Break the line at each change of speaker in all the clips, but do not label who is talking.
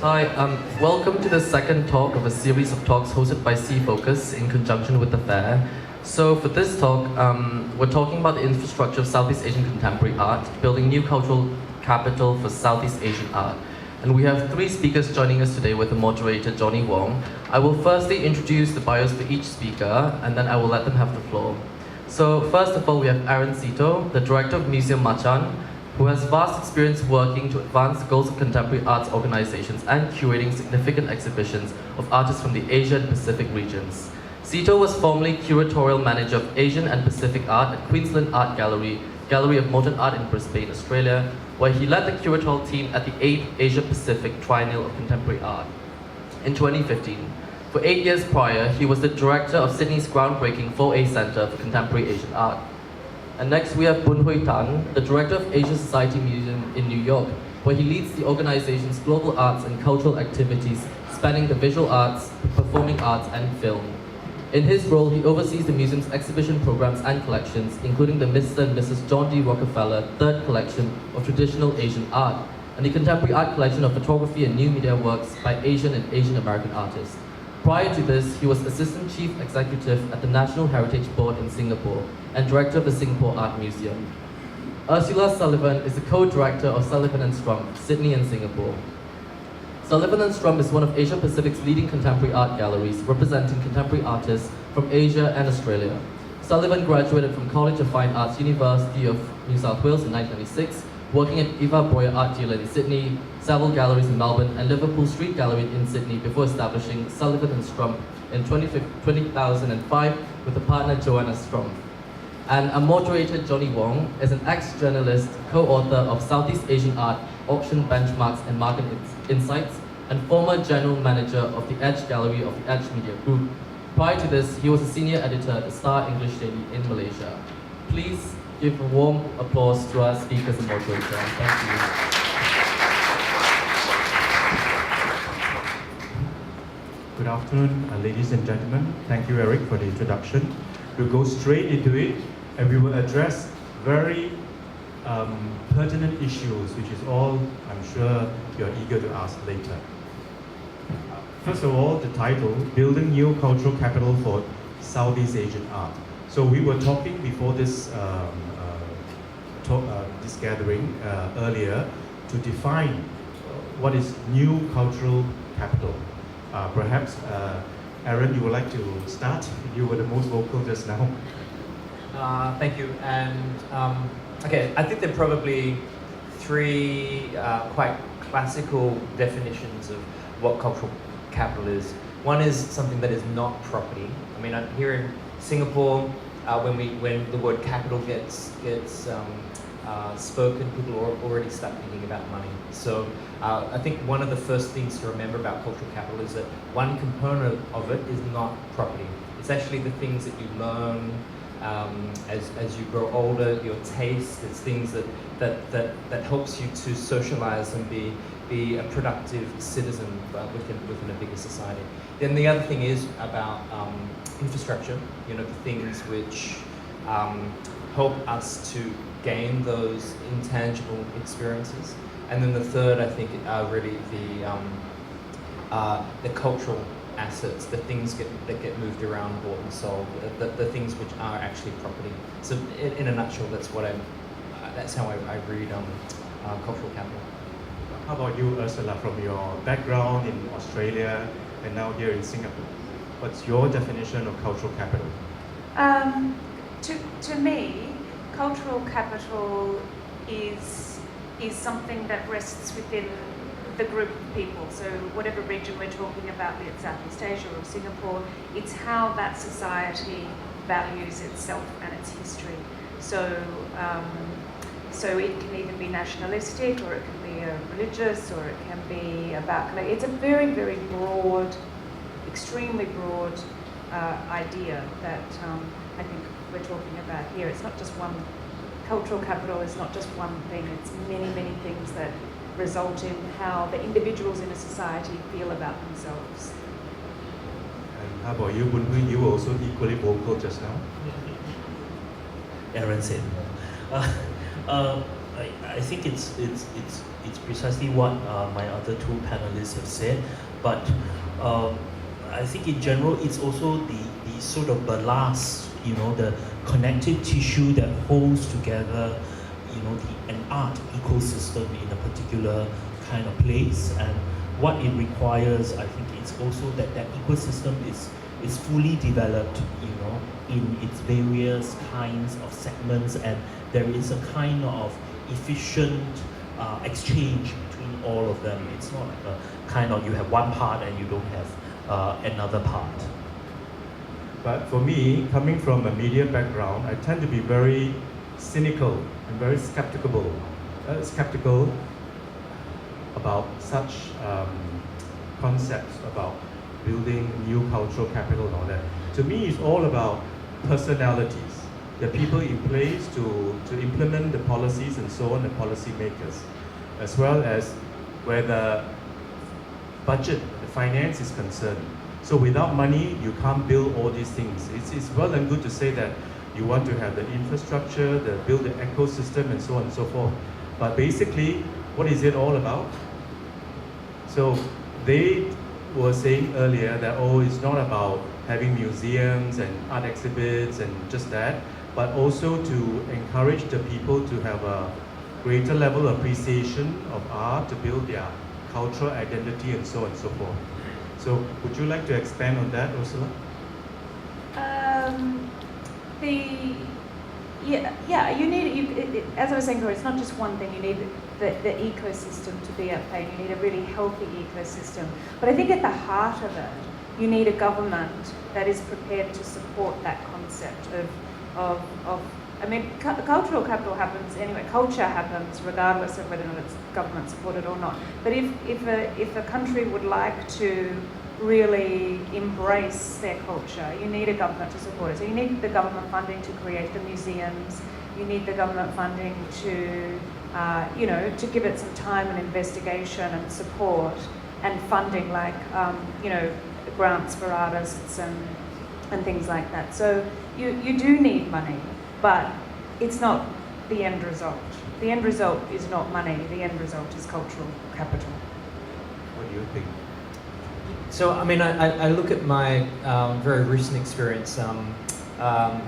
Hi, welcome to the second talk of a series of talks hosted by C-Focus in conjunction with the fair. So for this talk, we're talking about the infrastructure of Southeast Asian contemporary art, building new cultural capital for Southeast Asian art. And we have three speakers joining us today with the moderator, Johnni Wong. I will firstly introduce the bios for each speaker, and then I will let them have the floor. So first of all, we have Aaron Seeto, the director of Museum Machan, who has vast experience working to advance the goals of contemporary arts organizations and curating significant exhibitions of artists from the Asia and Pacific regions. Seeto was formerly curatorial manager of Asian and Pacific art at Queensland Art Gallery, Gallery of Modern Art in Brisbane, Australia, where he led the curatorial team at the 8th Asia Pacific Triennial of Contemporary Art. In 2015, for 8 years prior, he was the director of Sydney's groundbreaking 4A Centre for Contemporary Asian Art. And next we have Boon the director of Asia Society Museum in New York, where he leads the organization's global arts and cultural activities spanning the visual arts, performing arts, and film. In his role, he oversees the museum's exhibition programs and collections, including the Mr. and Mrs. John D. Rockefeller Third Collection of Traditional Asian Art, and the Contemporary Art Collection of photography and new media works by Asian and Asian American artists. Prior to this, he was Assistant Chief Executive at the National Heritage Board in Singapore and Director of the Singapore Art Museum. Ursula Sullivan is the co-director of Sullivan and Strumpf, Sydney and Singapore. Sullivan and Strumpf is one of Asia Pacific's leading contemporary art galleries, representing contemporary artists from Asia and Australia. Sullivan graduated from College of Fine Arts, University of New South Wales in 1996, working at Eva Breuer Art Dealer in Sydney, Savile Galleries in Melbourne, and Liverpool Street Gallery in Sydney before establishing Sullivan and Strumpf in 2005 with the partner Joanna Strumpf. And our moderator, Johnni Wong, is an ex-journalist, co-author of Southeast Asian Art, Auction Benchmarks and Market Insights, and former general manager of the Edge Gallery of the Edge Media Group. Prior to this, he was a senior editor at the Star English Daily in Malaysia. Please give a warm applause to our speakers and moderator. Thank you.
Good afternoon, ladies and gentlemen. Thank you, Eric, for the introduction. We'll go straight into it, and we will address very pertinent issues, which is all I'm sure you're eager to ask later. First of all, the title, Building New Cultural Capital for Southeast Asian Art. So we were talking before this this gathering earlier to define what is new cultural capital. Perhaps, Aaron, you would like to start? You were the most vocal just now.
Thank you. And okay, I think there are probably three quite classical definitions of what cultural capital is. One is something that is not property. I mean, here in Singapore, when the word capital gets spoken, people already start thinking about money. So I think one of the first things to remember about cultural capital is that one component of it is not property. It's actually the things that you learn as you grow older, your taste. It's things that helps you to socialize and be a productive citizen within a bigger society. Then the other thing is about infrastructure, the things which help us to gain those intangible experiences. And then the third, I think, are really the cultural assets, the things that get moved around, bought and sold, the things which are actually property. So in a nutshell, that's how I read cultural capital.
How about you, Ursula, from your background in Australia and now here in Singapore? What's your definition of cultural capital?
To me, cultural capital is something that rests within the group of people. So whatever region we're talking about, be it Southeast Asia or Singapore, it's how that society values itself and its history. So it can either be nationalistic, or it can be religious, or it can be about, it's a very, very broad, extremely broad idea that I think we're talking about here. It's not just one, cultural capital is not just one thing, it's many, many things that result in how the individuals in a society feel about themselves.
And how about you, Boon? You were also equally vocal just now.
Aaron said more. I think it's precisely what my other two panelists have said, but I think in general it's also the sort of ballast, the connective tissue that holds together, an art ecosystem in a particular kind of place, and what it requires, I think, it's also that ecosystem is fully developed, in its various kinds of segments, and there is a kind of efficient exchange between all of them. It's not like a kind of you have one part and you don't have another part.
But for me, coming from a media background, I tend to be very cynical and very skeptical about such concepts about building new cultural capital and all that. To me, it's all about personalities, the people in place to implement the policies and so on, the policy makers, as well as where the budget, the finance is concerned. So without money, you can't build all these things. It's well and good to say that you want to have the infrastructure, build the ecosystem and so on and so forth. But basically, what is it all about? So they were saying earlier that, it's not about having museums and art exhibits and just that, but also to encourage the people to have a greater level of appreciation of art, to build their cultural identity and so on and so forth. So would you like to expand on that, Ursula?
You need, as I was saying before, it's not just one thing. You need the ecosystem to be at play. You need a really healthy ecosystem. But I think at the heart of it, you need a government that is prepared to support that concept of cultural capital happens anyway. Culture happens regardless of whether or not it's government supported or not. But if a country would like to really embrace their culture, you need a government to support it. So you need the government funding to create the museums. You need the government funding to, to give it some time and investigation and support and funding, like, grants for artists and things like that. So you do need money, but it's not the end result. The end result is not money. The end result is cultural capital.
What do you think?
So, I look at my very recent experience.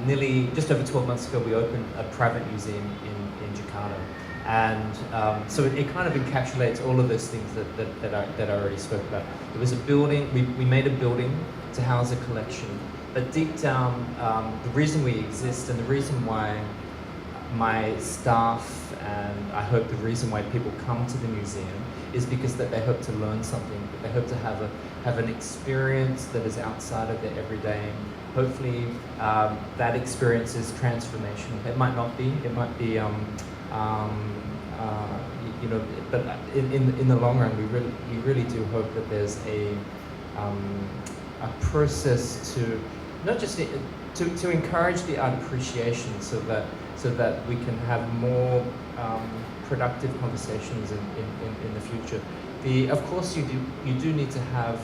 Nearly just over 12 months ago, we opened a private museum in Jakarta. And so it kind of encapsulates all of those things that I already spoke about. It was a building, we made a building to house a collection. But deep down, the reason we exist and the reason why my staff and I hope the reason why people come to the museum is because that they hope to learn something, that they hope to have an experience that is outside of their everyday. Hopefully that experience is transformational. It might not be, it might be, but in the long run, we really do hope that there's a process to not just to encourage the art appreciation, so that we can have more productive conversations in the future. Of course, you do need to have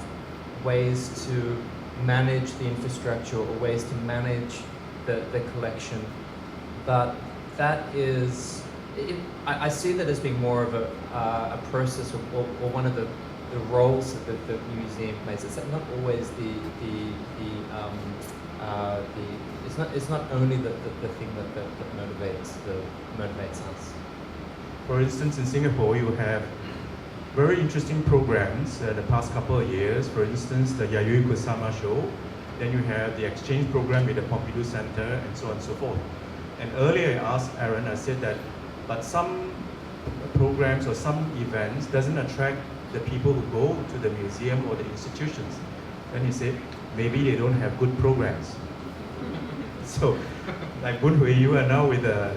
ways to manage the infrastructure or ways to manage the collection, but that is. I see that as being more of a process or one of the roles that the museum plays. It's not always it's not only the thing that motivates us.
For instance, in Singapore, you have very interesting programs the past couple of years. For instance, the Yayoi Kusama show. Then you have the exchange program with the Pompidou Center and so on and so forth. And earlier I asked Aaron, I said that but some programs or some events doesn't attract the people who go to the museum or the institutions. Then he said, maybe they don't have good programs. So, like Boon, you are now with the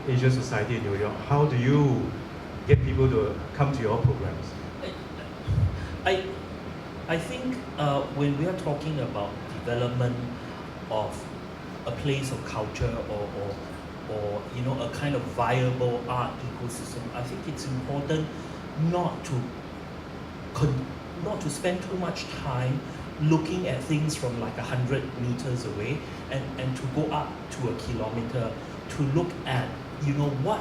Asia Society in New York. How do you get people to come to your programs?
I think when we are talking about development of a place of culture or a kind of viable art ecosystem, I think it's important not to spend too much time looking at things from like 100 meters away and to go up to a kilometer to look at what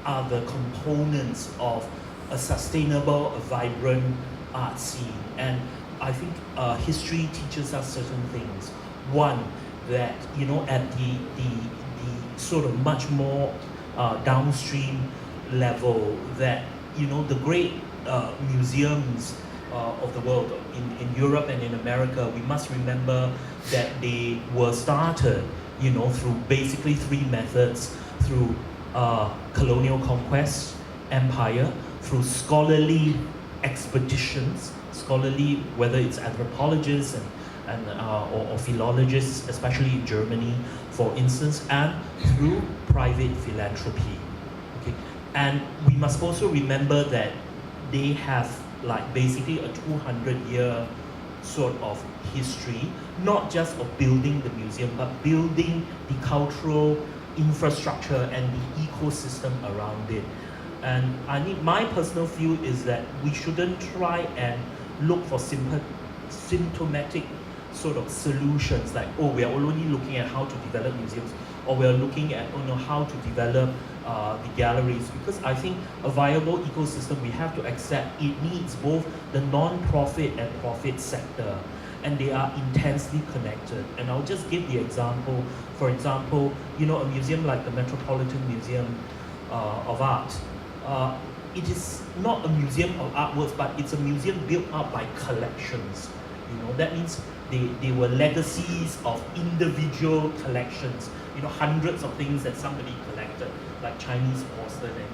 are the components of a sustainable, a vibrant art scene. And I think history teaches us certain things. One, that at the sort of much more downstream level, that the great museums of the world in Europe and in America, we must remember that they were started through basically three methods: through colonial conquest, empire, through scholarly expeditions, scholarly, whether it's anthropologists or philologists, especially in Germany, for instance, and through private philanthropy. Okay, and we must also remember that they have basically a 200-year sort of history, not just of building the museum, but building the cultural infrastructure and the ecosystem around it. And my personal view is that we shouldn't try and look for symptomatic sort of solutions, like, we are only looking at how to develop museums, or we are looking at how to develop the galleries, because I think a viable ecosystem, we have to accept it needs both the non-profit and profit sector, and they are intensely connected. And I'll just give the example. For example, a museum like the Metropolitan Museum of Art, it is not a museum of artworks, but it's a museum built up by collections. That means they were legacies of individual collections. Hundreds of things that somebody collected, like Chinese porcelain, and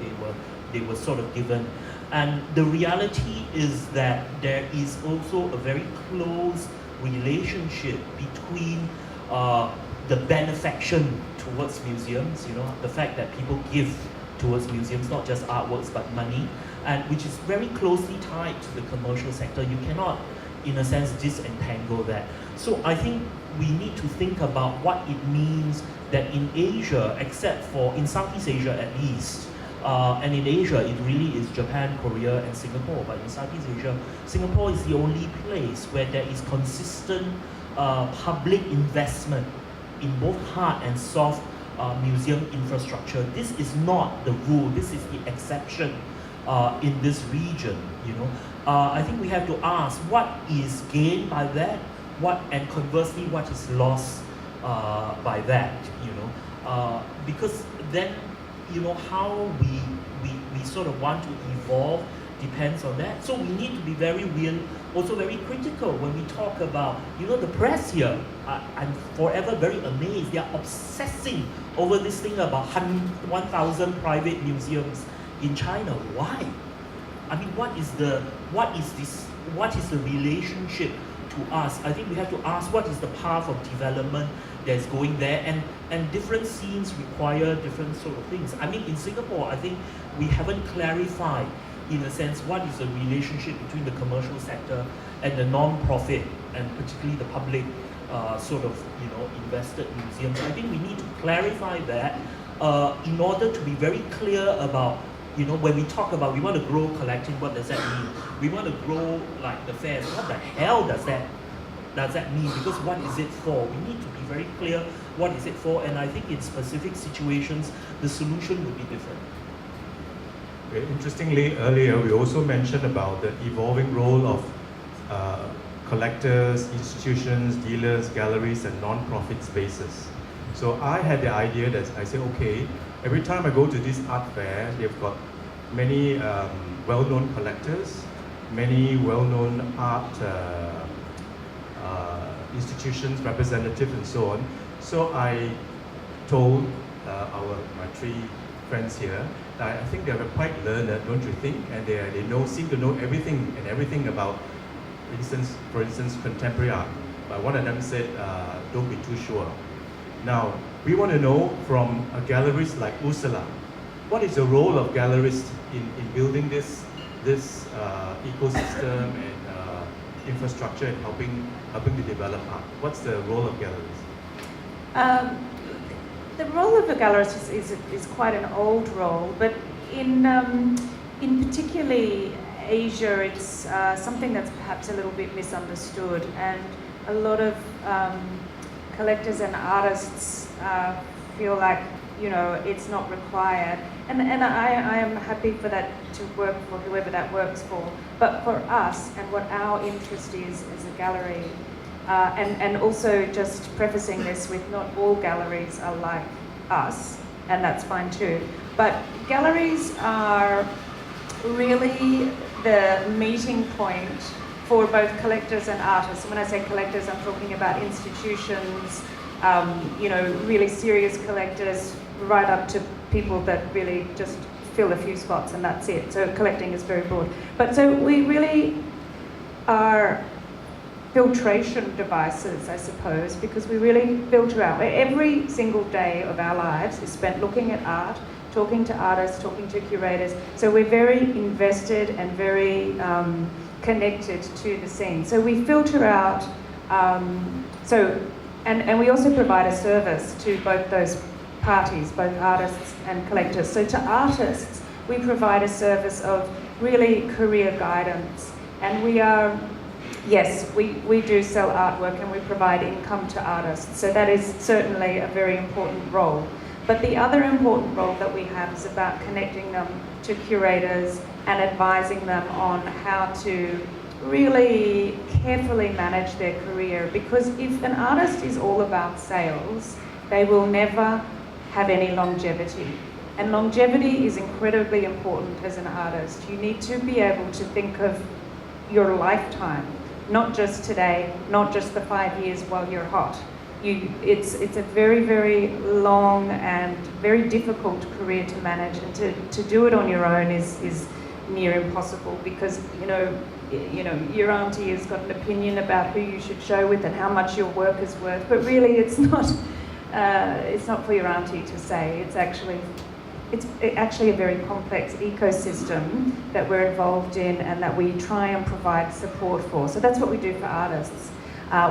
they were sort of given. And the reality is that there is also a very close relationship between the benefaction towards museums, the fact that people give towards museums, not just artworks but money, and which is very closely tied to the commercial sector. You cannot, in a sense, disentangle that. So I think we need to think about what it means that in Asia, except for in Southeast Asia at least, and in Asia it really is Japan, Korea and Singapore, but in Southeast Asia, Singapore is the only place where there is consistent public investment in both hard and soft museum infrastructure. This is not the rule, this is the exception in this region. I think we have to ask what is gained by that, and conversely what is lost by that. Because then how we sort of want to evolve depends on that. So we need to be very real, also very critical when we talk about, the press here. I'm forever very amazed. They are obsessing over this thing about 1,000 private museums in China. Why? I mean, what is the relationship to us? I think we have to ask what is the path of development that's going there, and different scenes require different sort of things. I mean, in Singapore, I think we haven't clarified, in a sense, what is the relationship between the commercial sector and the non-profit, and particularly the public invested museums. I think we need to clarify that in order to be very clear about, when we talk about we want to grow collecting, what does that mean? We want to grow like the fairs. What the hell does that mean? Because what is it for? We need to be very clear what is it for, and I think in specific situations the solution would be different.
Interestingly, earlier we also mentioned about the evolving role of collectors, institutions, dealers, galleries, and non-profit spaces. So I had the idea that I say, okay, every time I go to this art fair, they've got many well-known collectors, many well-known art institutions, representatives, and so on. So I told my three friends here that I think they are quite learned, don't you think? And they seem to know everything about, for instance, contemporary art. But one of them said, don't be too sure. Now, we want to know from a gallerist like Ursula, what is the role of gallerists in building this ecosystem and infrastructure and helping to develop art? What's the role of gallerists?
The role of a gallerist is quite an old role, but in particularly Asia, it's something that's perhaps a little bit misunderstood, and a lot of collectors and artists feel like it's not required. And I am happy for that to work for whoever that works for. But for us, and what our interest is as a gallery, and also just prefacing this with not all galleries are like us, and that's fine too. But galleries are really the meeting point for both collectors and artists. And when I say collectors, I'm talking about institutions, really serious collectors, right up to people that really just fill a few spots and that's it. So collecting is very broad. But so we really are filtration devices, I suppose, because we really filter out. Every single day of our lives is spent looking at art, talking to artists, talking to curators. So we're very invested and very connected to the scene. So we filter out, and we also provide a service to both those parties, both artists and collectors. So to artists, we provide a service of really career guidance. And we are, yes, we do sell artwork and we provide income to artists. So that is certainly a very important role. But the other important role that we have is about connecting them to curators and advising them on how to really carefully manage their career. Because if an artist is all about sales, they will never have any longevity. And longevity is incredibly important as an artist. You need to be able to think of your lifetime, not just today, not just the 5 years while you're hot. It's a very, very long and very difficult career to manage, and to do it on your own is near impossible, because your auntie has got an opinion about who you should show with and how much your work is worth, but really it's not for your auntie to say. It's actually a very complex ecosystem that we're involved in and that we try and provide support for. So that's what we do for artists.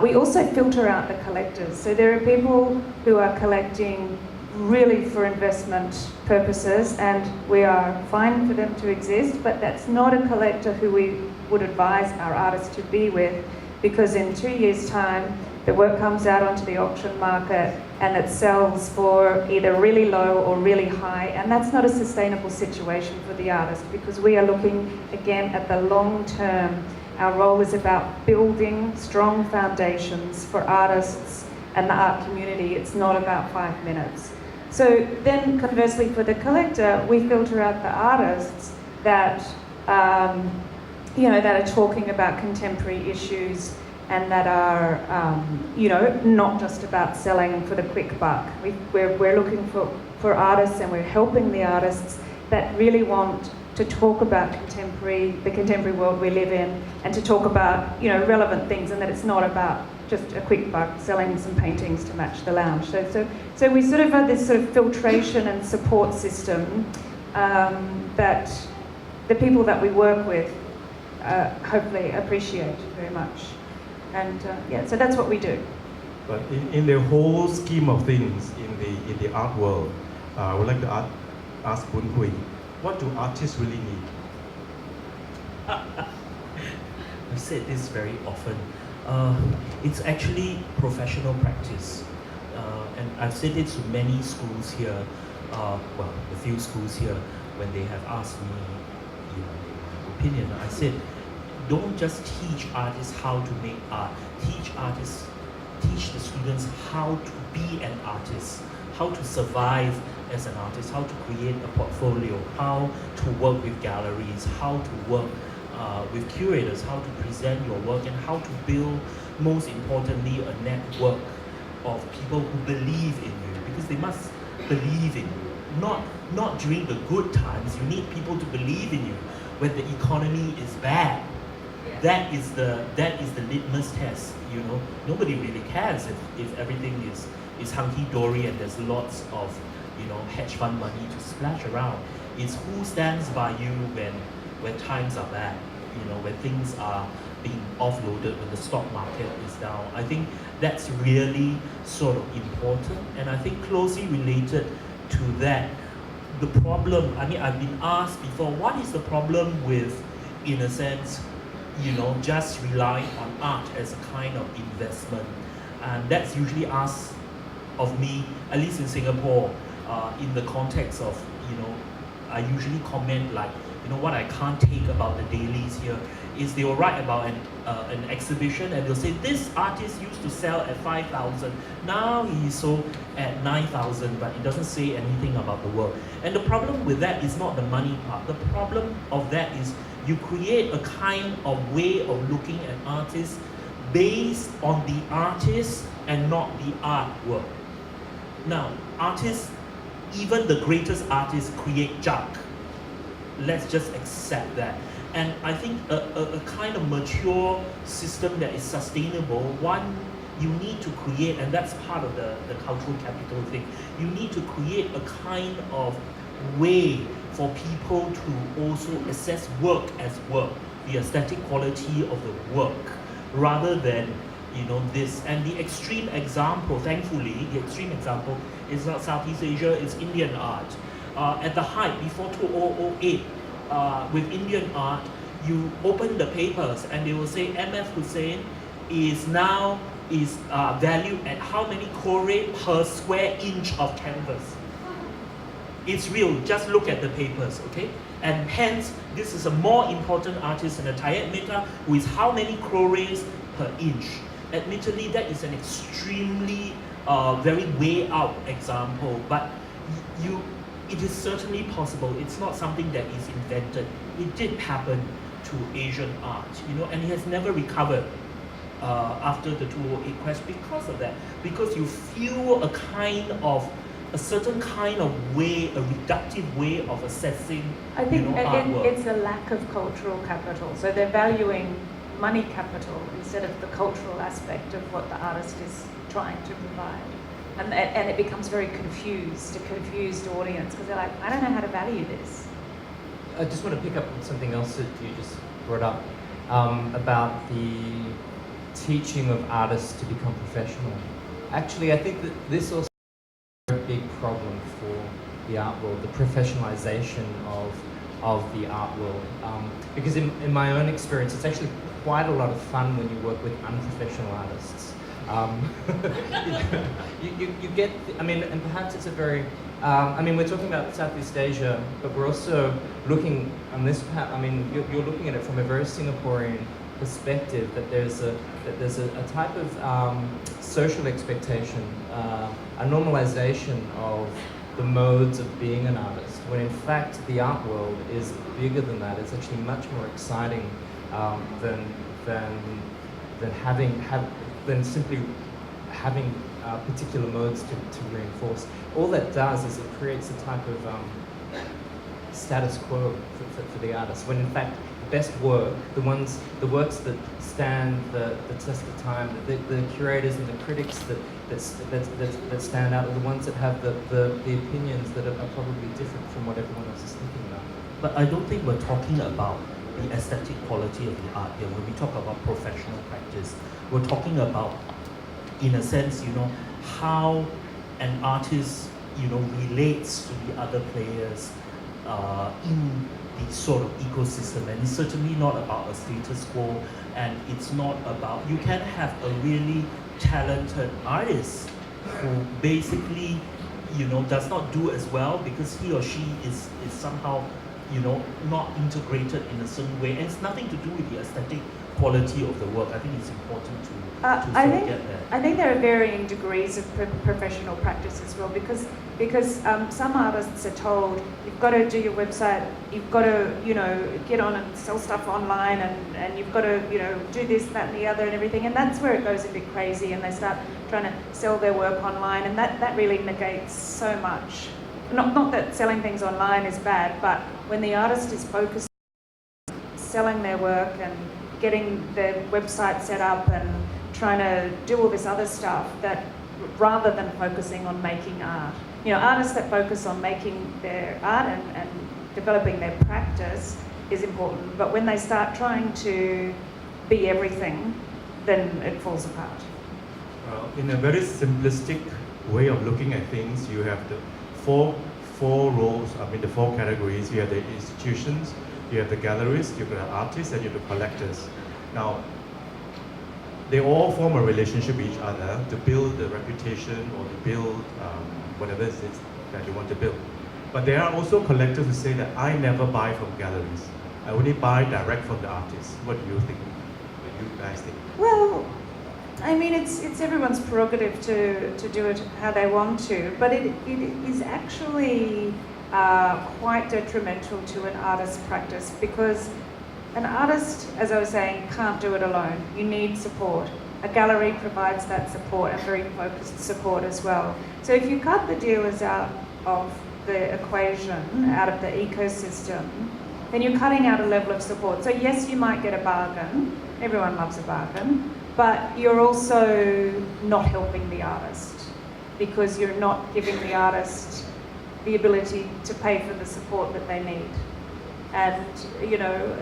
We also filter out the collectors. So there are people who are collecting really for investment purposes, and we are fine for them to exist, but that's not a collector who we would advise our artists to be with, because in 2 years' time, the work comes out onto the auction market and it sells for either really low or really high, and that's not a sustainable situation for the artist, because we are looking again at the long term. Our role is about building strong foundations for artists and the art community. It's not about 5 minutes. So then conversely for the collector, we filter out the artists that that are talking about contemporary issues and that are not just about selling for the quick buck. We're looking for artists, and we're helping the artists that really want to talk about the contemporary world we live in, and to talk about relevant things, and that it's not about just a quick buck selling some paintings to match the lounge. So we sort of have this sort of filtration and support system that the people that we work with hopefully appreciate very much. And so that's what we do.
But in the whole scheme of things in the art world, I would like to ask Boon Hui, what do artists really need?
I've said this very often. It's actually professional practice. And I've said it to many schools here, a few schools here, when they have asked me my opinion. I said, don't just teach artists how to make art. Teach the students how to be an artist, how to survive as an artist, how to create a portfolio, how to work with galleries, how to work with curators, how to present your work, and how to build, most importantly, a network of people who believe in you, because they must believe in you. Not during the good times. You need people to believe in you when the economy is bad. That is the litmus test. Nobody really cares if everything is hunky-dory and there's lots of hedge fund money to splash around. It's who stands by you when times are bad, when things are being offloaded, when the stock market is down. I think that's really sort of important, and I think closely related to that, the problem, I've been asked before, what is the problem with, in a sense, just relying on art as a kind of investment? And that's usually asked of me, at least in Singapore. in the context of, I usually comment like, what I can't take about the dailies here is they will write about an exhibition and they'll say this artist used to sell at 5,000, now he sold at 9,000, but it doesn't say anything about the work. And the problem with that is not the money part. The problem of that is you create a kind of way of looking at artists based on the artist and not the artwork. Now, artists, even the greatest artists create junk. Let's just accept that. And I think a kind of mature system that is sustainable, one, you need to create, and that's part of the cultural capital thing, you need to create a kind of way for people to also assess work as work, the aesthetic quality of the work, rather than this. And the extreme example, thankfully, the extreme example is not Southeast Asia, it's Indian art. At the height, before 2008, with Indian art, you open the papers and they will say M.F. Hussain is valued at how many crore per square inch of canvas. It's real, just look at the papers, okay? And hence, this is a more important artist than a Tayet Mehta, who is how many crores per inch. Admittedly, that is an extremely, very way out example, but it is certainly possible. It's not something that is invented. It did happen to Asian art, and it has never recovered after the 2008 crash because of that. Because you feel a certain kind of way, a reductive way of assessing,
I think
artwork.
it's a lack of cultural capital. So they're valuing money capital instead of the cultural aspect of what the artist is trying to provide. And it becomes very a confused audience, because they're like, I don't know how to value this.
I just want to pick up on something else that you just brought up about the teaching of artists to become professional. Actually, I think that this also is a big problem for the art world, the professionalization of the art world. Because in my own experience, it's actually quite a lot of fun when you work with unprofessional artists. You get, and perhaps it's a very, we're talking about Southeast Asia, but we're also looking on this, you're looking at it from a very Singaporean perspective, that there's a type of social expectation, a normalization of the modes of being an artist, when in fact the art world is bigger than that. It's actually much more exciting than simply having particular modes to reinforce. All that does is it creates a type of status quo for the artist, when in fact the best work, the works that stand the test of time, the curators and the critics that stand out are the ones that have the opinions that are probably different from what everyone else is thinking about.
But I don't think we're talking about the aesthetic quality of the art here. When we talk about professional practice, we're talking about, in a sense, how an artist, relates to the other players in the sort of ecosystem. And it's certainly not about a status quo, and it's not about, you can have a really talented artist who basically, does not do as well because he or she is somehow, not integrated in a certain way. And it's nothing to do with the aesthetic quality of the work. I think it's important to get that.
I think there are varying degrees of professional practice as well, because some artists are told, you've got to do your website, you've got to, get on and sell stuff online, and you've got to, do this, that and the other and everything, and that's where it goes a bit crazy, and they start trying to sell their work online, and that really negates so much. Not that selling things online is bad, but when the artist is focused on selling their work and getting their website set up and trying to do all this other stuff, that rather than focusing on making art. Artists that focus on making their art and developing their practice is important, but when they start trying to be everything, then it falls apart.
In a very simplistic way of looking at things, you have the four roles, the four categories. You have the institutions, you have the gallerists, you have the artists, and you have the collectors. Now, they all form a relationship with each other to build the reputation or to build whatever it is that you want to build. But there are also collectors who say that I never buy from galleries. I only buy direct from the artists. What do you think? What do you guys think?
Well, I mean, it's everyone's prerogative to do it how they want to, but it is actually quite detrimental to an artist's practice, because an artist, as I was saying, can't do it alone. You need support. A gallery provides that support, and very focused support as well. So if you cut the dealers out of the equation, out of the ecosystem, then you're cutting out a level of support. So yes, you might get a bargain. Everyone loves a bargain. But you're also not helping the artist, because you're not giving the artist the ability to pay for the support that they need. And, you know,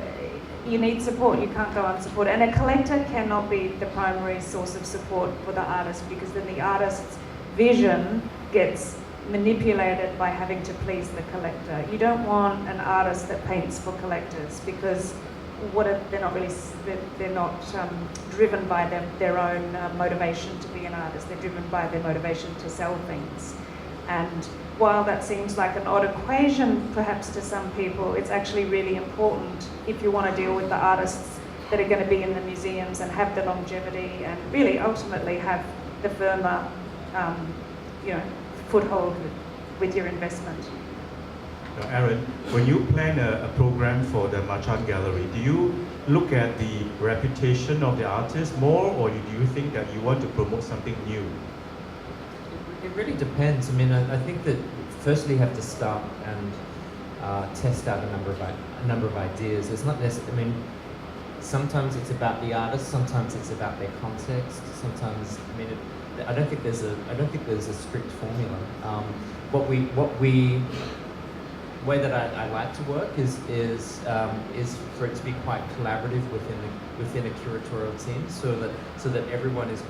you need support, you can't go unsupported. And a collector cannot be the primary source of support for the artist, because then the artist's vision gets manipulated by having to please the collector. You don't want an artist that paints for collectors, because they're not driven by their own motivation to be an artist. They're driven by their motivation to sell things. And while that seems like an odd equation perhaps to some people, it's actually really important if you want to deal with the artists that are going to be in the museums and have the longevity and really ultimately have the firmer foothold with your investment.
Now, Aaron, when you plan a program for the Machan Gallery, do you look at the reputation of the artist more, or do you think that you want to promote something new?
It really depends. I mean, I think that firstly you have to start and test out a number of ideas. It's not necessarily. I mean, sometimes it's about the artist. Sometimes it's about their context. Sometimes, I mean, I don't think there's a strict formula. Way that I like to work is for it to be quite collaborative within a curatorial team, so that everyone is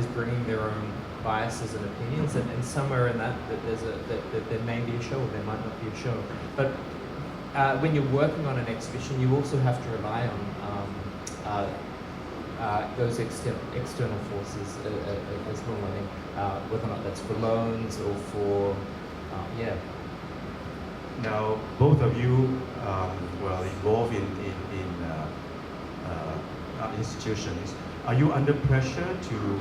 bringing their own biases and opinions, and somewhere in that there may be a show or there might not be a show. But when you're working on an exhibition, you also have to rely on those external forces as well, whether or not that's for loans or for
Now, both of you involved in institutions. Are you under pressure to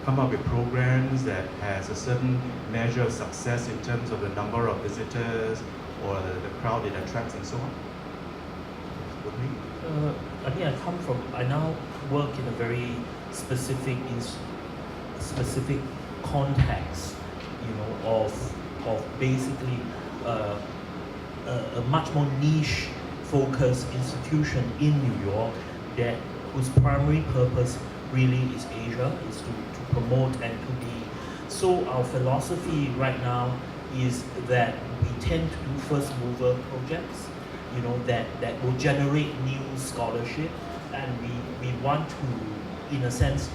come up with programs that has a certain measure of success in terms of the number of visitors or the crowd it attracts and so on?
I mean, I now work in a very specific context, you know, of basically a much more niche focused institution in New York whose primary purpose really is Asia, is to promote and to be. So our philosophy right now is that we tend to do first mover projects, you know, that will generate new scholarship, and we want to, in a sense,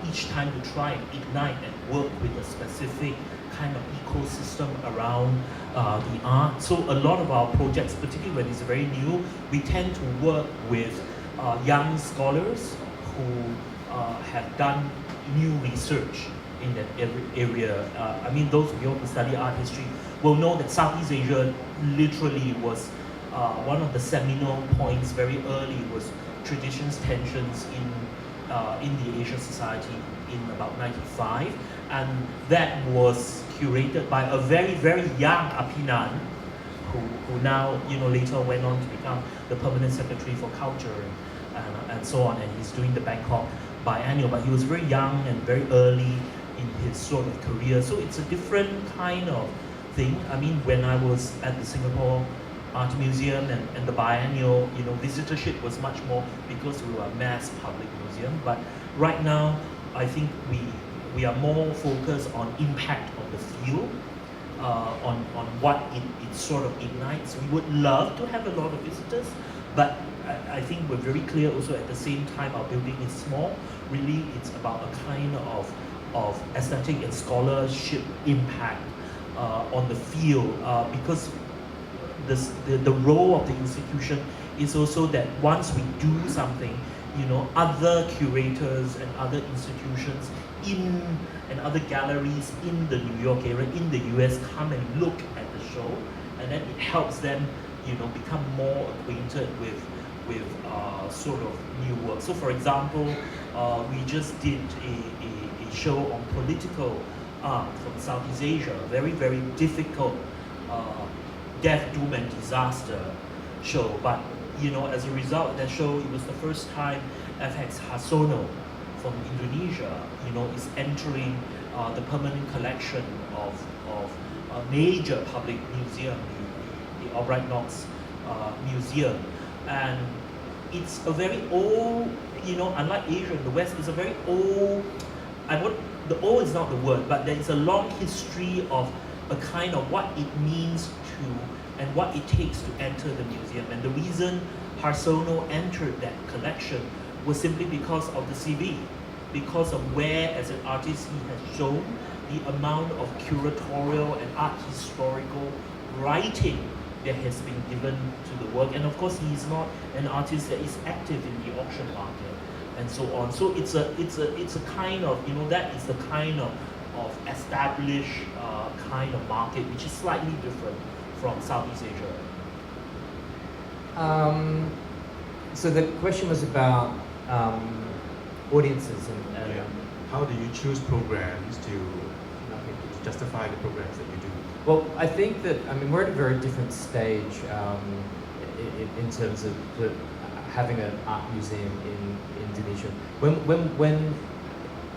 each time to try and ignite and work with a specific kind of ecosystem around the art. So a lot of our projects, particularly when it's very new, we tend to work with young scholars who have done new research in that area. I mean, those of you who study art history will know that Southeast Asia literally was one of the seminal points very early, was traditions, tensions in the Asian society in about 95, and that was curated by a very, very young Apinan, who now, you know, later went on to become the permanent secretary for culture and so on, and he's doing the Bangkok biennial, but he was very young and very early in his sort of career, so it's a different kind of thing. I mean, when I was at the Singapore Art Museum and the biennial, you know, visitorship was much more because we were a mass public museum, but right now I think we are more focused on impact of the field, on what it sort of ignites. We would love to have a lot of visitors, but I think we're very clear also at the same time our building is small. Really, it's about a kind of aesthetic and scholarship impact on the field, because the role of the institution is also that once we do something, other curators and other institutions and other galleries in the New York area, in the US, come and look at the show, and then it helps them, become more acquainted with sort of new work. So for example, we just did a show on political art from Southeast Asia, very, very difficult death, doom and disaster show. But as a result of that show, it was the first time FX Harsono from Indonesia, is entering the permanent collection of a major public museum, the Albright Knox Museum. And it's a very old, unlike Asia and the West, it's a very old, the old is not the word, but there is a long history of a kind of what it means to and what it takes to enter the museum. And the reason Harsono entered that collection was simply because of the CV, because of where, as an artist, he has shown the amount of curatorial and art historical writing that has been given to the work. And of course, he is not an artist that is active in the auction market and so on. So it's a kind of, that is the kind of established kind of market, which is slightly different from Southeast Asia.
So the question was about audiences and
Yeah. How do you choose programs to justify the programs that you do?
Well, I think that, we're at a very different stage in terms of having an art museum in Indonesia. When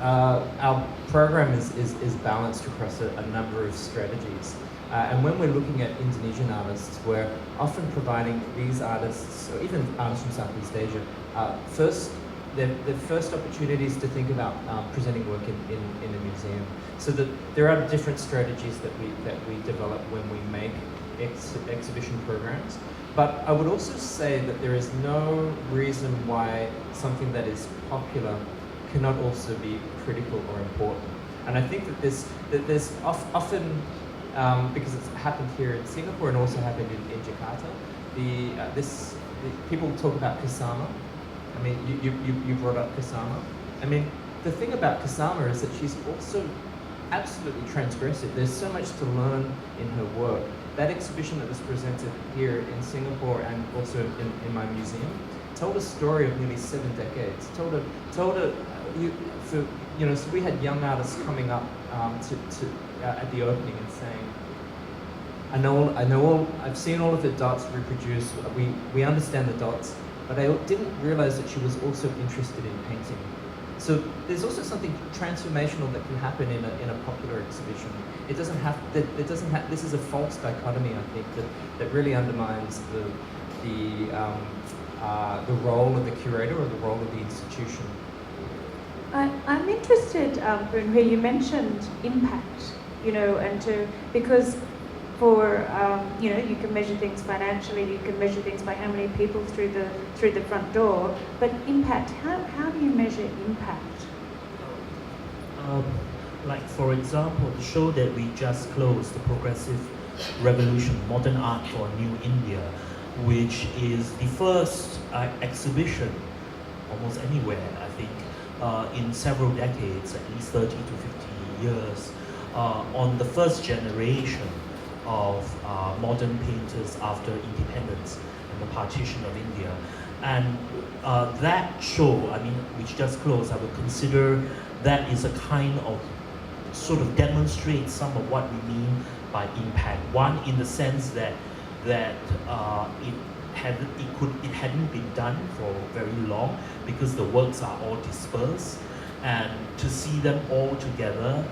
our program is balanced across a number of strategies. And when we're looking at Indonesian artists, we're often providing these artists, or even artists from Southeast Asia, the first opportunities to think about presenting work in a museum. So that there are different strategies that we develop when we make exhibition programs. But I would also say that there is no reason why something that is popular cannot also be critical or important. And I think that there's often, because it's happened here in Singapore and also happened in Jakarta, people talk about Kusama. You brought up Kusama. The thing about Kusama is that she's also absolutely transgressive. There's so much to learn in her work. That exhibition that was presented here in Singapore and also in my museum told a story of nearly 7 decades. So we had young artists coming up at the opening and saying, I've seen all of the dots reproduced. We understand the dots, but I didn't realize that she was also interested in painting. So there's also something transformational that can happen in a popular exhibition. This is a false dichotomy, I think, that really undermines the role of the curator or the role of the institution.
I'm interested, Boon, where you mentioned impact, because for, you can measure things financially, you can measure things by how many people through the front door, but impact, how do you measure impact?
Like for example, the show that we just closed, The Progressive Revolution, Modern Art for a New India, which is the first exhibition almost anywhere, I think, in several decades, at least 30 to 50 years, on the first generation of modern painters after independence and the partition of India. And that show, which just closed, I would consider that is a kind of sort of demonstrates some of what we mean by impact. One, in the sense that it hadn't been done for very long because the works are all dispersed, and to see them all together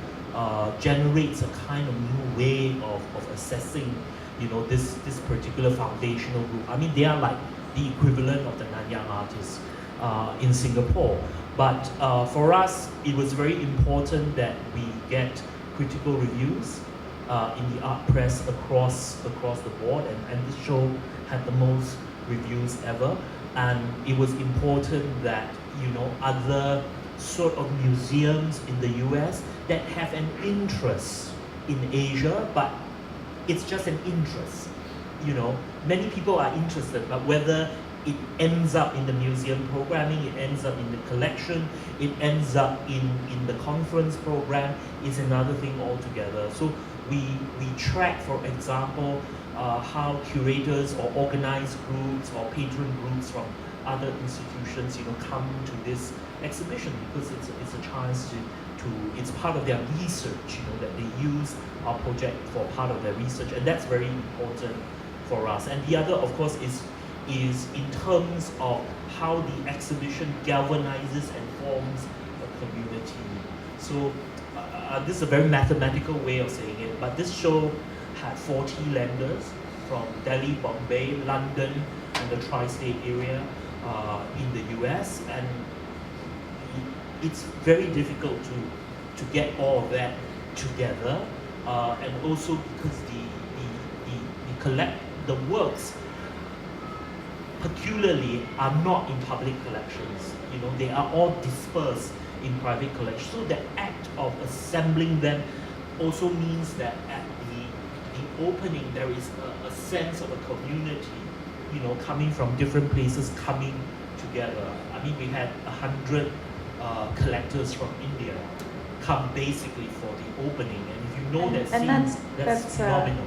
generates a kind of new way of assessing, this particular foundational group. They are like the equivalent of the Nanyang artists in Singapore. But for us, it was very important that we get critical reviews in the art press across the board, and this show had the most reviews ever. And it was important that other sort of museums in the US that have an interest in Asia, but it's just an interest. Many people are interested, but whether it ends up in the museum programming, it ends up in the collection, it ends up in the conference program, is another thing altogether. So we track, for example, how curators or organized groups or patron groups from other institutions, come to this exhibition because it's a chance to it's part of their research, that they use our project for part of their research, and that's very important for us. And the other, of course, is in terms of how the exhibition galvanizes and forms a community. So this is a very mathematical way of saying it, but this show had 40 lenders from Delhi, Bombay, London, and the tri-state area in the US, and it's very difficult to get all of that together, and also because the works peculiarly are not in public collections. They are all dispersed in private collections. So the act of assembling them also means that at the opening there is a sense of a community, coming from different places coming together. I mean, we had 100 collectors from India come basically for the opening, and if you know that scene, that's phenomenal.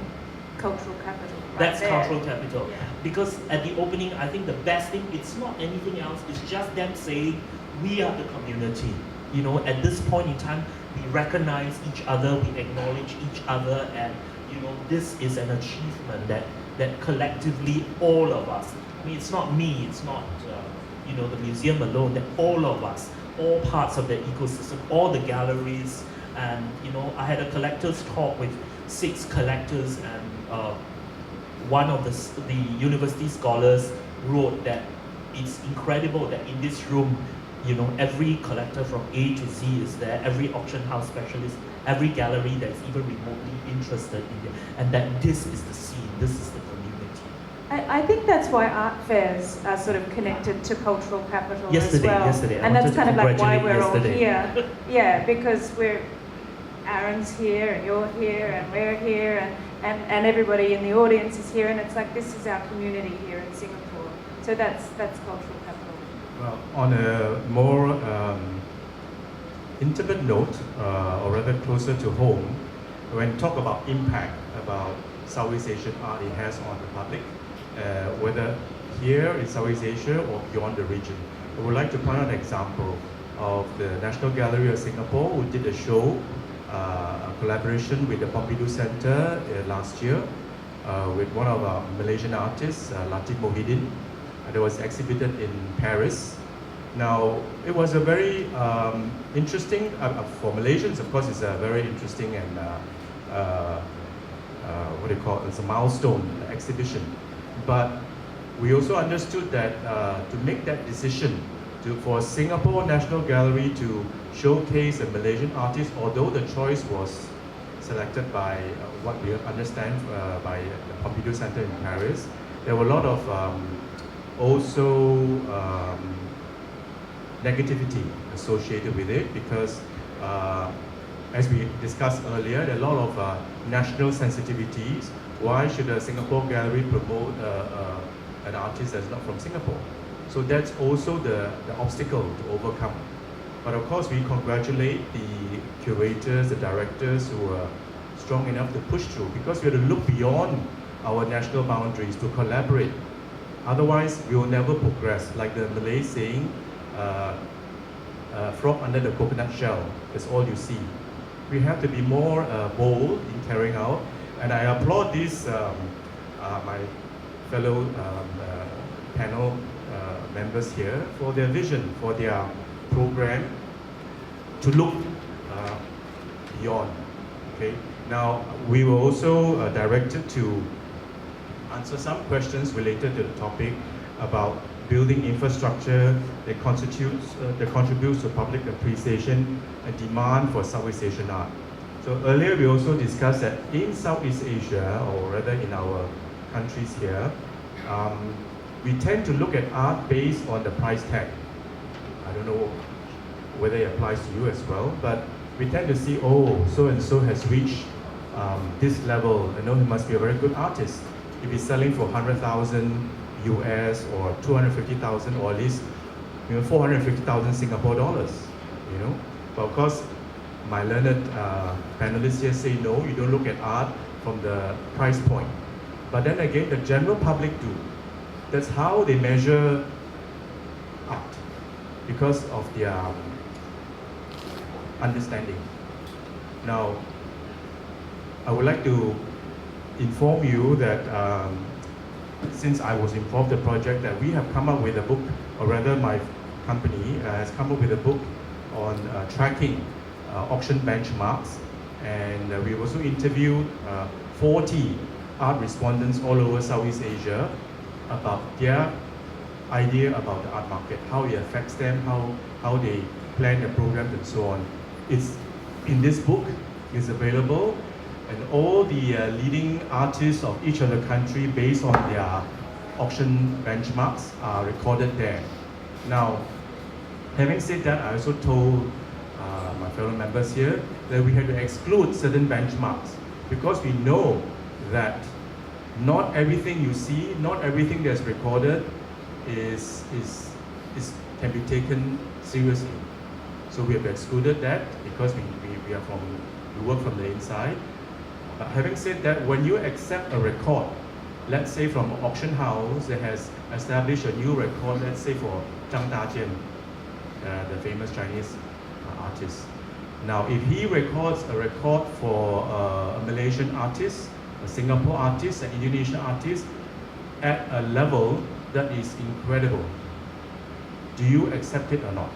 Cultural capital. Right
That's
there.
cultural capital.
Yeah.
Because at the opening, I think the best thing, it's not anything else, it's just them saying, we are the community. At this point in time, we recognize each other, we acknowledge each other, and this is an achievement that collectively all of us, I mean, it's not me, it's not the museum alone, that all of us, all parts of the ecosystem, all the galleries, and I had a collector's talk with 6 collectors, and one of the university scholars wrote that it's incredible that in this room, every collector from A to Z is there, every auction house specialist, every gallery that's even remotely interested in it, and that this is the scene, this is the community.
I think that's why art fairs are sort of connected to cultural capital
Yesterday,
as well.
I
And that's
wanted
kind
to
of like why
congratulate
we're all
yesterday.
here. Yeah, because Aaron's here and you're here and we're here and everybody in the audience is here, and it's like this is our community here in Singapore. So that's cultural capital.
Well, on a more intimate note, or rather closer to home, when talk about impact about Southeast Asian art it has on the public, whether here in Southeast Asia or beyond the region. I would like to point out an example of the National Gallery of Singapore, who did a show, a collaboration with the Pompidou Center last year with one of our Malaysian artists, Latif Mohidin, that was exhibited in Paris. Now, it was a very interesting, for Malaysians, of course, it's a very interesting and what do you call it? It's a milestone exhibition. But we also understood that to make that decision for Singapore National Gallery to showcase a Malaysian artist, although the choice was selected by what we understand by the Pompidou Center in Paris, there were a lot of also negativity associated with it because as we discussed earlier, there are a lot of national sensitivities. Why should a Singapore gallery promote an artist that's not from Singapore? So that's also the obstacle to overcome. But of course, we congratulate the curators, the directors who are strong enough to push through, because we have to look beyond our national boundaries to collaborate. Otherwise, we will never progress. Like the Malay saying, frog under the coconut shell, that's all you see. We have to be more bold in carrying out. And I applaud these, my fellow panel members here for their vision, for their program to look beyond. Okay. Now, we were also directed to answer some questions related to the topic about building infrastructure that contributes to public appreciation and demand for Southeast Asian art. So earlier we also discussed that in Southeast Asia, or rather in our countries here, we tend to look at art based on the price tag. I don't know whether it applies to you as well, but we tend to see, oh, so-and-so has reached this level, he must be a very good artist. If he's selling for 100,000 US or 250,000 or at least 450,000 Singapore dollars, But of course, my learned panelists here say no, you don't look at art from the price point. But then again, the general public do. That's how they measure art, because of their understanding. Now, I would like to inform you that since I was involved in the project, that we have come up with a book, or rather my company has come up with a book on tracking auction benchmarks, and we also interviewed 40 art respondents all over Southeast Asia about their idea about the art market, how it affects them, how they plan their programs and so on. It's in this book, it's available, and all the leading artists of each of the country based on their auction benchmarks are recorded there. Now, having said that, I also told my fellow members here that we had to exclude certain benchmarks because we know that not everything you see, not everything that's recorded can be taken seriously. So we have excluded that because we work from the inside. But having said that, when you accept a record, let's say from an auction house that has established a new record, let's say for Zhang Dajian, the famous Chinese artist. Now, if he records a record for a Malaysian artist, a Singapore artist, an Indonesian artist, at a level that is incredible, do you accept it or not?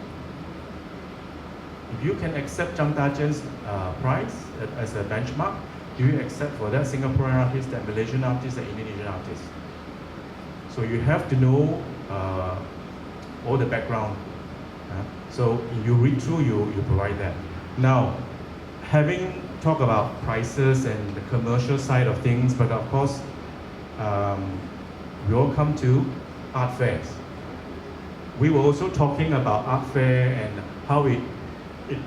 If you can accept Zhang Dajian's price as a benchmark, do you accept for that Singaporean artist, that Malaysian artist, that Indonesian artist? So you have to know all the background. So you read through, you provide that. Now, having talked about prices and the commercial side of things, but of course, we all come to art fairs. We were also talking about art fair and how it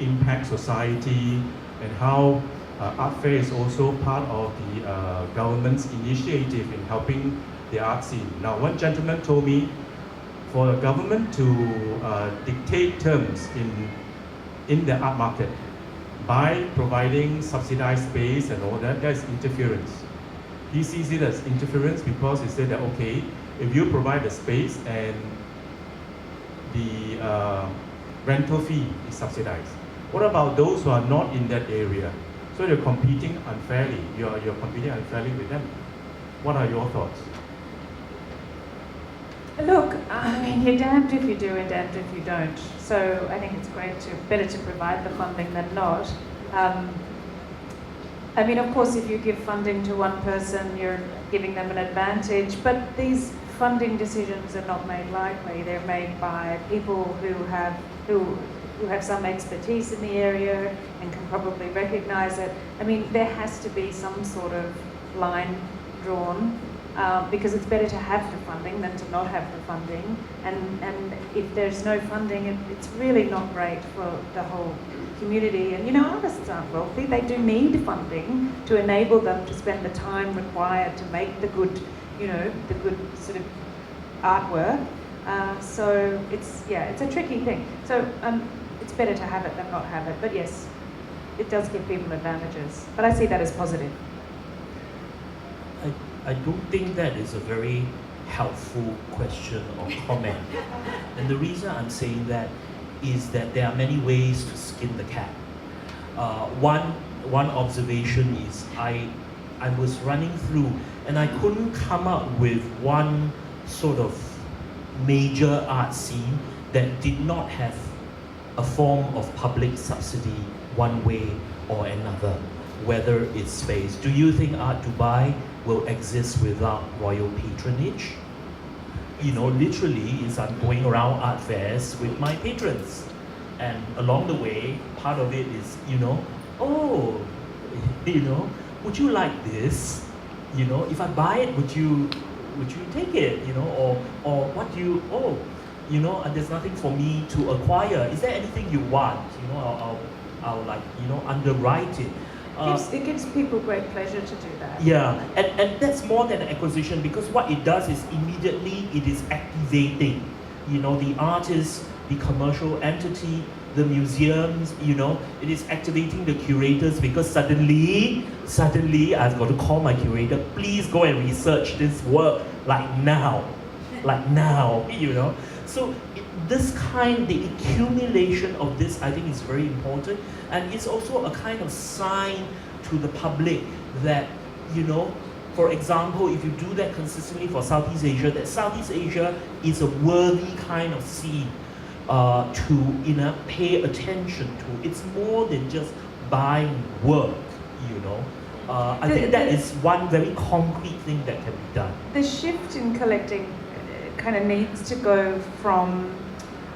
impacts society, and how art fair is also part of the government's initiative in helping the art scene. Now, one gentleman told me, for the government to dictate terms in the art market by providing subsidized space and all that, that's interference. He sees it as interference because he said that, okay, if you provide the space and the rental fee is subsidized, what about those who are not in that area? So you're competing unfairly. You're competing unfairly with them. What are your thoughts?
Look, I mean, you're damned if you do and damned if you don't. So I think it's better to provide the funding than not. I mean, of course, if you give funding to one person, you're giving them an advantage, but these funding decisions are not made lightly. They're made by people who have some expertise in the area and can probably recognize it. I mean, there has to be some sort of line drawn. Because it's better to have the funding than to not have the funding, and if there's no funding, it's really not great for the whole community. And artists aren't wealthy; they do need funding to enable them to spend the time required to make the good, the good sort of artwork. So it's a tricky thing. So it's better to have it than not have it. But yes, it does give people advantages. But I see that as positive.
I don't think that is a very helpful question or comment. And the reason I'm saying that is that there are many ways to skin the cat. One observation is I was running through and I couldn't come up with one sort of major art scene that did not have a form of public subsidy one way or another, whether it's space. Do you think Art Dubai will exist without royal patronage? Literally, is I'm going around art fairs with my patrons, and along the way, part of it is, would you like this? If I buy it, would you take it? Or what do you? There's nothing for me to acquire. Is there anything you want? I'll underwrite it.
It gives people great pleasure to do that.
Yeah, and that's more than an acquisition, because what it does is immediately it is activating, the artists, the commercial entity, the museums, it is activating the curators, because suddenly I've got to call my curator, please go and research this work like now. So the accumulation of this, I think, is very important, and it's also a kind of sign to the public that, for example, if you do that consistently for Southeast Asia, that Southeast Asia is a worthy kind of scene to pay attention to. It's more than just buying work, I think that is one very concrete thing that can be done.
The shift in collecting kind of needs to go from,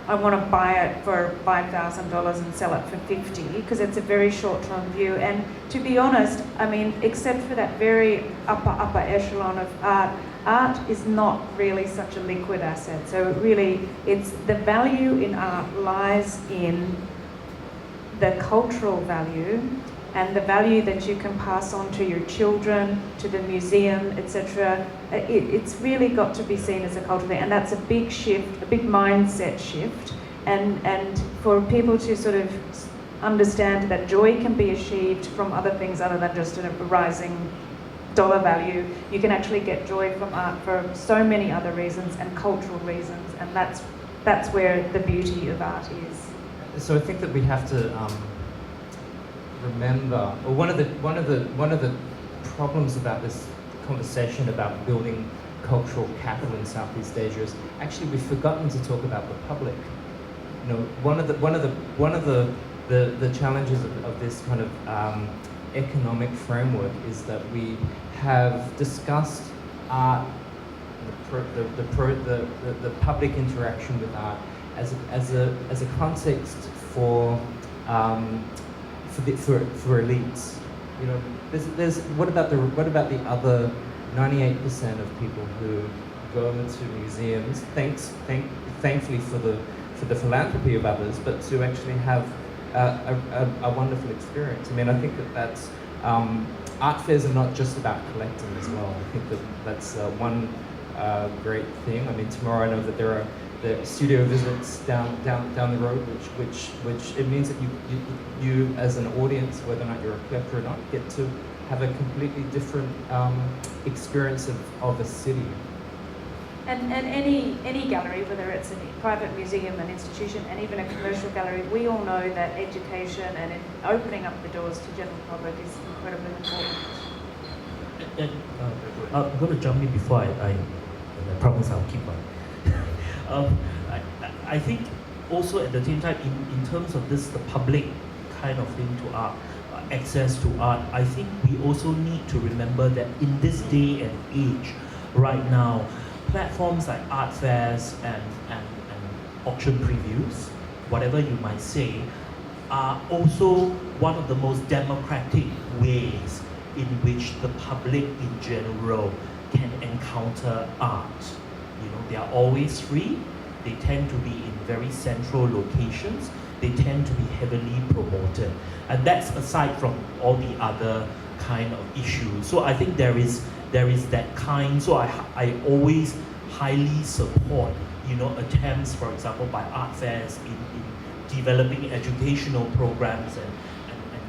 I want to buy it for $5,000 and sell it for $50,000, because it's a very short-term view. And to be honest, I mean, except for that very upper echelon of art is not really such a liquid asset. So really, it's the value in art lies in the cultural value and the value that you can pass on to your children, to the museum, etc. It's really got to be seen as a cultural thing, and that's a big shift, a big mindset shift, and for people to sort of understand that joy can be achieved from other things other than just a rising dollar value. You can actually get joy from art for so many other reasons and cultural reasons, and that's where the beauty of art is.
So I think that we have to remember, or one of the problems about this conversation about building cultural capital in Southeast Asia is actually we've forgotten to talk about the public. One of the challenges of this kind of economic framework is that we have discussed art, the public interaction with art as a context for elites. There's what about the other 98% of people who go into museums, thankfully for the philanthropy of others, but to actually have a wonderful experience. I mean, I think that's art fairs are not just about collecting as well. I think that's one great thing. I mean, tomorrow I know that there are the studio visits down the road, which it means that you as an audience, whether or not you're a collector or not, get to have a completely different experience of a city.
And any gallery, whether it's a private museum, an institution, and even a commercial gallery, we all know that education and opening up the doors to general public is incredibly important.
I'm going to jump in before I promise I'll keep on. I think also at the same time, in terms of this, the public kind of thing to art, access to art, I think we also need to remember that in this day and age, right now, platforms like art fairs and auction previews, whatever you might say, are also one of the most democratic ways in which the public in general can encounter art. They are always free, they tend to be in very central locations, they tend to be heavily promoted. And that's aside from all the other kind of issues. So I think there is that kind, so I always highly support, attempts, for example, by art fairs in developing educational programs and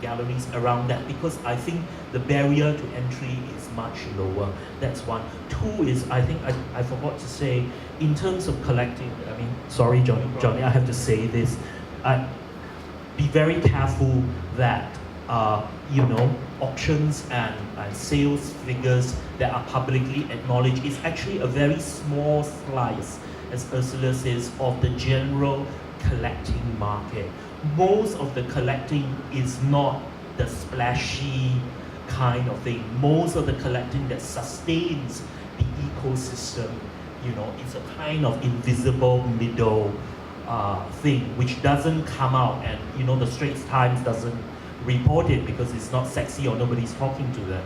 galleries around that, because I think the barrier to entry is much lower. That's one. Two is, I think I forgot to say, in terms of collecting, I mean, sorry, Johnny, I have to say this. Be very careful that, auctions and sales figures that are publicly acknowledged is actually a very small slice, as Ursula says, of the general collecting market. Most of the collecting is not the splashy kind of thing. Most of the collecting that sustains the ecosystem, it's a kind of invisible middle thing which doesn't come out, and the Straits Times doesn't report it because it's not sexy or nobody's talking to them.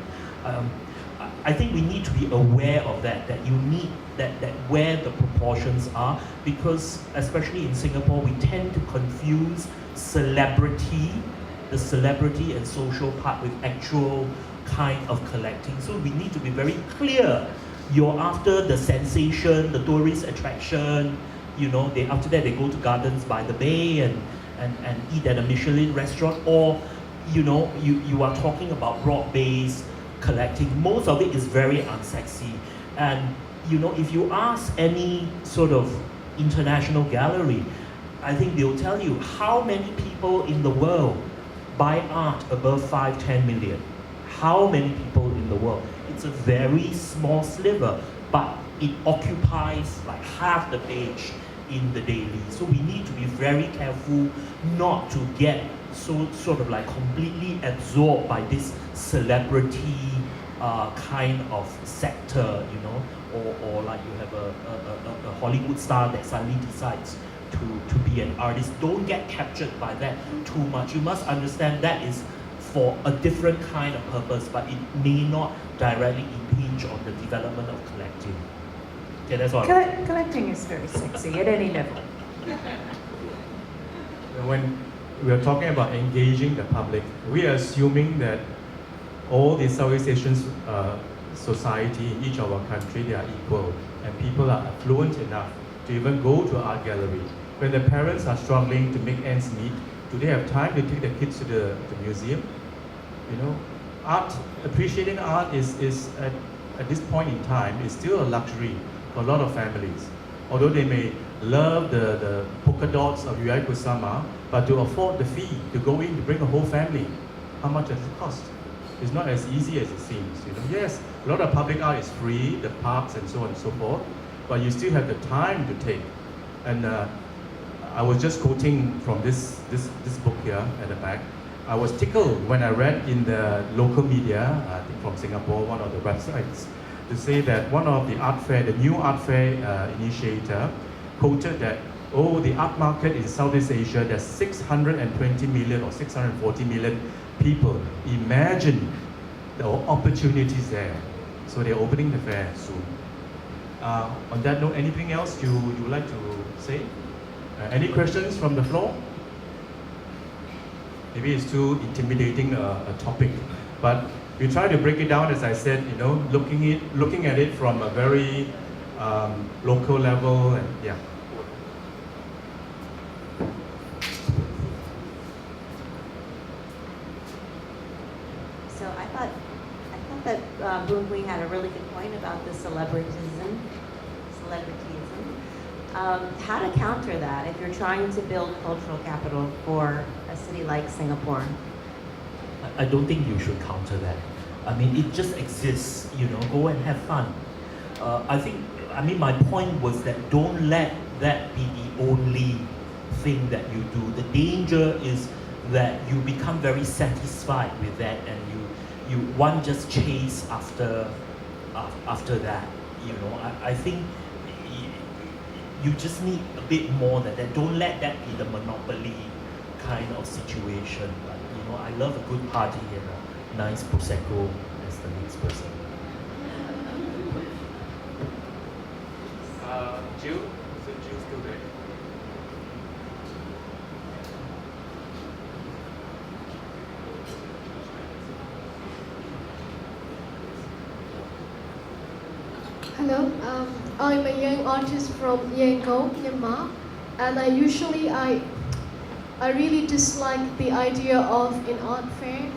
I think we need to be aware of that you need that where the proportions are, because especially in Singapore we tend to confuse celebrity the celebrity and social part with actual kind of collecting. So we need to be very clear. You're after the sensation, the tourist attraction, you know, after that they go to Gardens by the Bay and eat at a Michelin restaurant, or you know, you are talking about broad-based collecting. Most of it is very unsexy. And you know, if you ask any sort of international gallery, I think they'll tell you how many people in the world buy art above 5-10 million. How many people in the world? It's a very small sliver, but it occupies like half the page in the daily. So we need to be very careful not to get so sort of like completely absorbed by this celebrity kind of sector, you know, or like you have a Hollywood star that suddenly decides to be an artist. Don't get captured by that too much. You must understand that is for a different kind of purpose, but it may not directly impinge on the development of collecting. Okay, that's all.
Collecting is very sexy at any level.
When we are talking about engaging the public, we are assuming that all the Southeast Asian society in each of our country, they are equal, and people are affluent enough to even go to art gallery. When the parents are struggling to make ends meet, do they have time to take the kids to the museum? You know, art, appreciating art is at this point in time, is still a luxury for a lot of families. Although they may love the polka dots of Yuyai Kusama, but to afford the fee to go in to bring a whole family, how much does it cost? It's not as easy as it seems. You know, yes, a lot of public art is free, the parks and so on and so forth, but you still have the time to take. And I was just quoting from this book here at the back. I was tickled when I read in the local media, I think from Singapore, one of the websites, to say that one of the art fair, the new art fair initiator, quoted that, oh, the art market in Southeast Asia, there's 620 million or 640 million people. Imagine the opportunities there. So they're opening the fair soon. On that note, anything else you would like to say? Any questions from the floor? Maybe it's too intimidating a topic, but we try to break it down, as I said, you know, looking at it from a very local level, and yeah.
So I thought that Boon had a really good point about the celebrityism. How to counter that if you're trying to build cultural capital for a city like Singapore?
I don't think you should counter that. I mean, it just exists, you know, go and have fun. I mean, my point was that don't let that be the only thing that you do. The danger is that you become very satisfied with that, and one just chase after that, you know. I think you just need a bit more than that. Don't let that be the monopoly kind of situation. But, you know, I love a good party and a nice prosecco as the next person.
Jill? Is Jill still there?
Hello, I'm a young artist from Yangon, Myanmar, and I really dislike the idea of an art fair.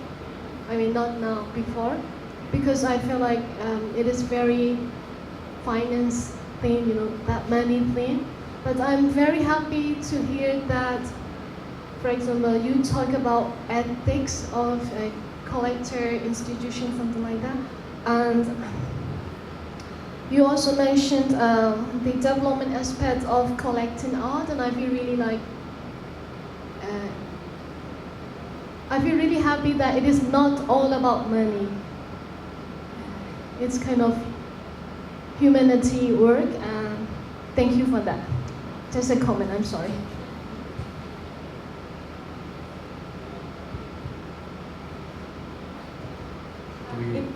I mean, not now, before, because I feel like it is very finance thing, you know, that money thing. But I'm very happy to hear that, for example, you talk about ethics of a collector institution, something like that, and you also mentioned the development aspect of collecting art, and I feel really happy that it is not all about money. It's kind of humanity work, and thank you for that. Just a comment, I'm sorry.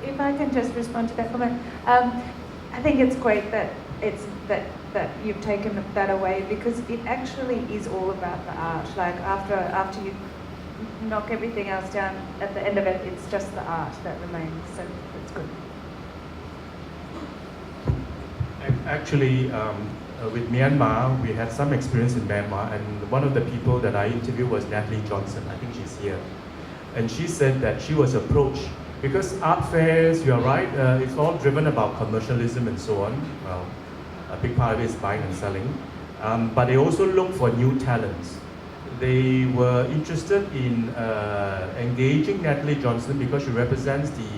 If I can just respond to that comment. I think it's great that that you've taken that away, because it actually is all about the art. Like after you knock everything else down, at the end of it, it's just the art that remains. So it's good.
Actually, with Myanmar, we had some experience in Myanmar, and one of the people that I interviewed was Natalie Johnson. I think she's here. And she said that she was approached, because art fairs, you're right, it's all driven about commercialism and so on. Well, a big part of it is buying and selling. But they also look for new talents. They were interested in engaging Natalie Johnson because she represents the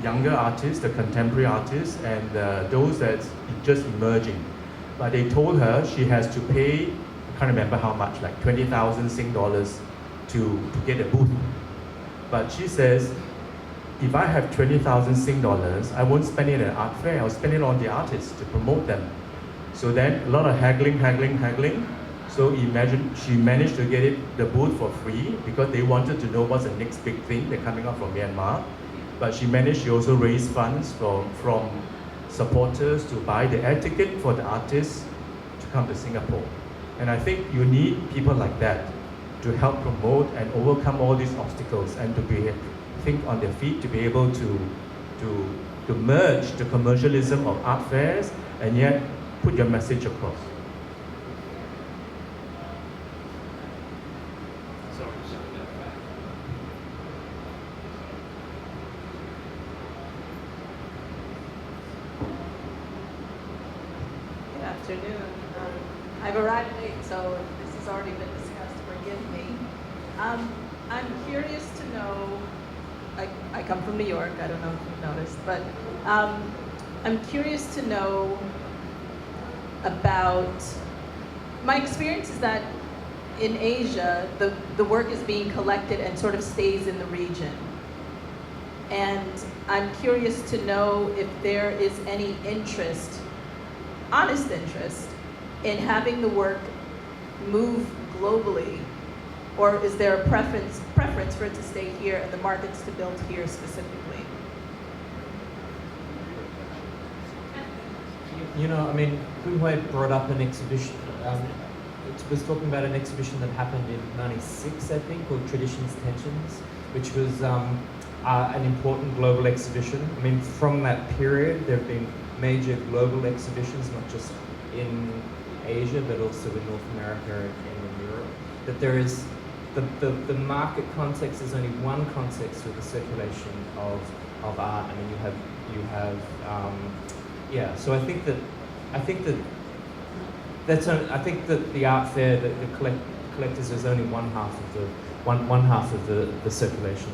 younger artists, the contemporary artists, and those that's just emerging. But they told her she has to pay, I can't remember how much, like 20,000 Sing dollars to get a booth. But she says, if I have 20,000 Sing dollars, I won't spend it at an art fair, I'll spend it on the artists to promote them. So then a lot of haggling. So imagine she managed to get the booth for free because they wanted to know what's the next big thing. They're coming up from Myanmar. But she also raised funds from supporters to buy the air ticket for the artists to come to Singapore. And I think you need people like that to help promote and overcome all these obstacles and to think on their feet, to be able to merge the commercialism of art fairs and yet put your message across.
Good afternoon. I've arrived late, so if this has already been discussed, forgive me. I'm curious to know, I come from New York, I don't know if you've noticed, but I'm curious to know about, my experience is that in Asia, the work is being collected and sort of stays in the region. And I'm curious to know if there is any interest, honest interest, in having the work move globally, or is there a preference for it to stay here and the markets to build here specifically?
You know, I mean, Boon brought up an exhibition. It was talking about an exhibition that happened in '96, I think, called Traditions Tensions, which was an important global exhibition. I mean, from that period, there have been major global exhibitions, not just in Asia, but also in North America and in Europe. That there is, the market context is only one context for the circulation of art. I mean, you have yeah. So I think that the art fair, the collectors is only one half of the circulation.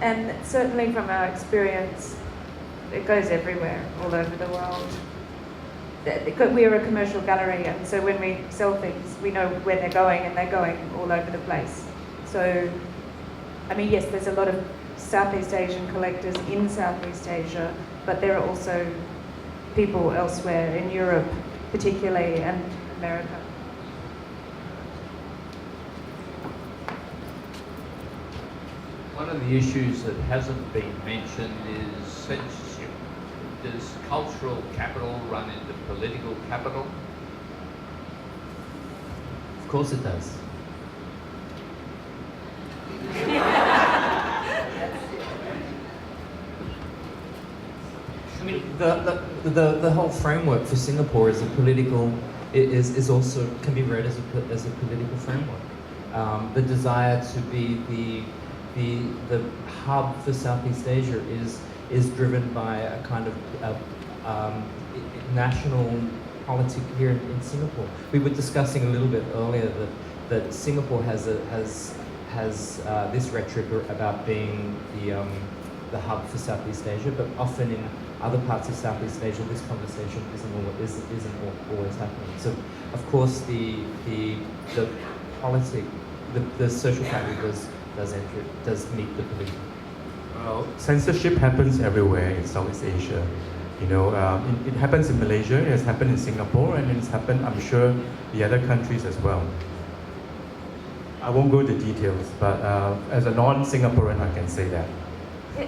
And certainly from our experience, it goes everywhere, all over the world. Because we are a commercial gallery, and so when we sell things, we know where they're going, and they're going all over the place. So, I mean, yes, there's a lot of Southeast Asian collectors in Southeast Asia, but there are also people elsewhere, in Europe particularly, and America.
One of the issues that hasn't been mentioned is censorship. Does cultural capital run into political capital?
Of course it does. I mean, the whole framework for Singapore is a political, is also can be read as a political framework. The desire to be the hub for Southeast Asia is driven by a kind of national politic here in Singapore. We were discussing a little bit earlier that Singapore has this rhetoric about being the hub for Southeast Asia, but often in other parts of Southeast Asia, this conversation isn't always happening. So, of course, the politic, the social capital does meet the political.
Well, censorship happens everywhere in Southeast Asia. You know, it happens in Malaysia, it has happened in Singapore, and it's happened, I'm sure, the other countries as well. I won't go into details, but as a non-Singaporean, I can say that.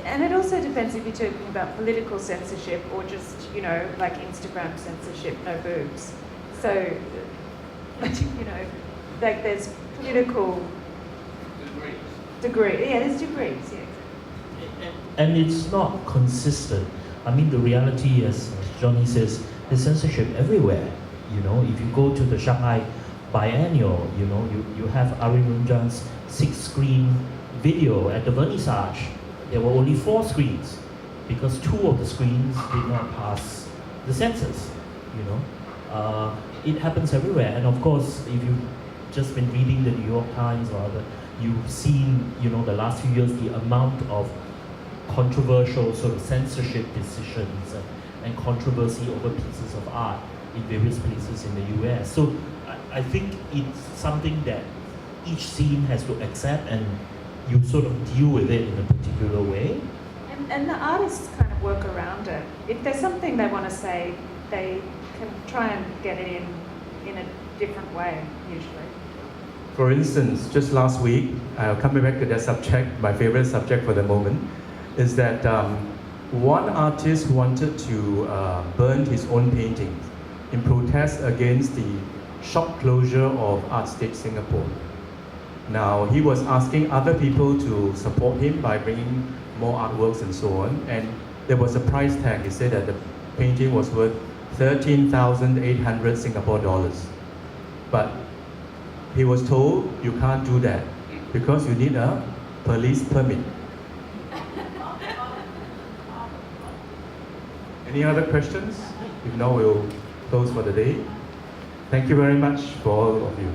And it also depends if you're talking about political censorship or just, you know, like Instagram censorship, no boobs. So, you know, like there's political degree. Yeah, there's degrees. Yeah, exactly.
And it's not consistent. I mean, the reality, as Johnny says, there's censorship everywhere. You know, if you go to the Shanghai Biennial, you know, you have Ari Runjan's 6-screen video at the vernissage. There were only 4 screens because 2 of the screens did not pass the censors. You know, it happens everywhere. And of course, if you've just been reading the New York Times or other, you've seen, you know, the last few years the amount of controversial sort of censorship decisions and controversy over pieces of art in various places in the US. So I think it's something that each scene has to accept, and you sort of deal with it in a particular way.
And the artists kind of work around it. If there's something they want to say, they can try and get it in a different way, usually.
For instance, just last week, coming back to that subject, my favorite subject for the moment, is that one artist wanted to burn his own paintings in protest against the shop closure of Art State Singapore. Now, he was asking other people to support him by bringing more artworks and so on, and there was a price tag. He said that the painting was worth 13,800 Singapore dollars. But he was told you can't do that because you need a police permit. Any other questions? If not, we'll close for the day. Thank you very much for all of you.